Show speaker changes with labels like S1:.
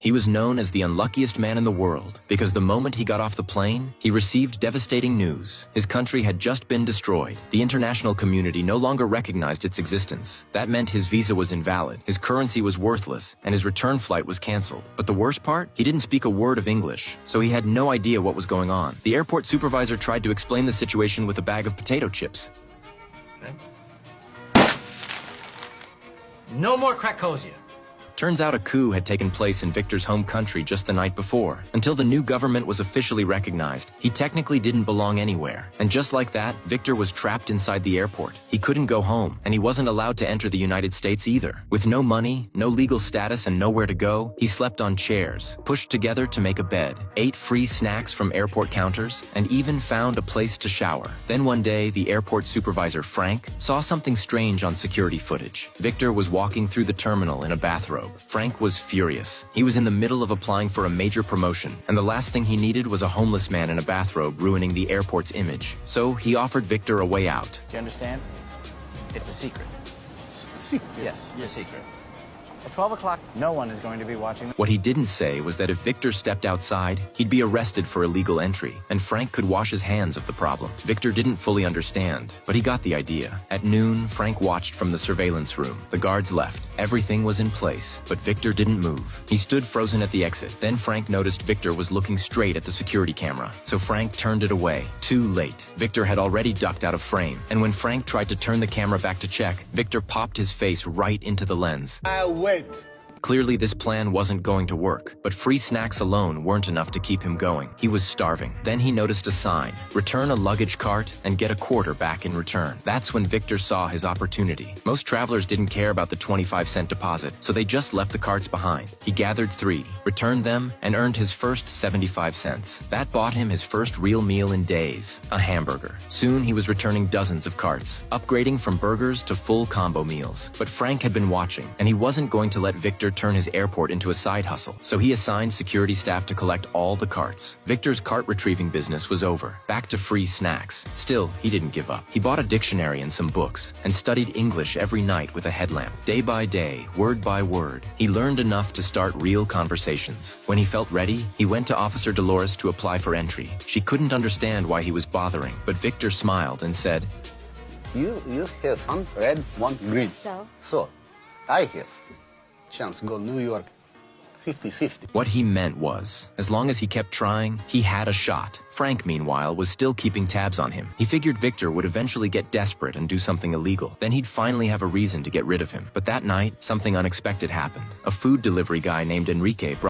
S1: He was known as the unluckiest man in the world because the moment he got off the plane, he received devastating news. His country had just been destroyed. The international community no longer recognized its existence. That meant his visa was invalid, his currency was worthless, and his return flight was canceled. But the worst part? He didn't speak a word of English, so he had no idea what was going on. The airport supervisor tried to explain the situation with a bag of potato chips.
S2: No more Krakosia.
S1: Turns out a coup had taken place in Victor's home country just the night before. Until the new government was officially recognized, he technically didn't belong anywhere. And just like that, Victor was trapped inside the airport. He couldn't go home, and he wasn't allowed to enter the United States either. With no money, no legal status, and nowhere to go, he slept on chairs, pushed together to make a bed, ate free snacks from airport counters, and even found a place to shower. Then one day, the airport supervisor, Frank, saw something strange on security footage. Victor was walking through the terminal in a bathrobe. Frank was furious. He was in the middle of applying for a major promotion, and the last thing he needed was a homeless man in a bathrobe ruining the airport's image. So he offered Victor a way out.
S2: Do you understand? It's a secret.
S3: Secret?
S2: Yes, a secret. At 12 o'clock, no one is going to be watching.
S1: What he didn't say was that if Victor stepped outside, he'd be arrested for illegal entry, and Frank could wash his hands of the problem. Victor didn't fully understand, but he got the idea. At noon, Frank watched from the surveillance room. The guards left. Everything was in place, but Victor didn't move. He stood frozen at the exit. Then Frank noticed Victor was looking straight at the security camera, so Frank turned it away. Too late. Victor had already ducked out of frame, and when Frank tried to turn the camera back to check, Victor popped his face right into the lens.
S3: Wait.
S1: Clearly, this plan wasn't going to work, but free snacks alone weren't enough to keep him going. He was starving. Then he noticed a sign, return a luggage cart and get a quarter back in return. That's when Victor saw his opportunity. Most travelers didn't care about the 25-cent deposit, so they just left the carts behind. He gathered 3, returned them, and earned his first 75 cents. That bought him his first real meal in days, a hamburger. Soon he was returning dozens of carts, upgrading from burgers to full combo meals. But Frank had been watching, and he wasn't going to let Victor turn his airport into a side hustle, so he assigned security staff to collect all the carts. Victor's cart retrieving business was over, back to free snacks. Still, he didn't give up. He bought a dictionary and some books, and studied English every night with a headlamp. Day by day, word by word, he learned enough to start real conversations. When he felt ready, he went to Officer Dolores to apply for entry. She couldn't understand why he was bothering, but Victor smiled and said,
S3: You have one red, one green. So, I have chance to go New York 50-50.
S1: What he meant was, as long as he kept trying, he had a shot. Frank, meanwhile, was still keeping tabs on him. He figured Victor would eventually get desperate and do something illegal. Then he'd finally have a reason to get rid of him. But that night, something unexpected happened. A food delivery guy named Enrique brought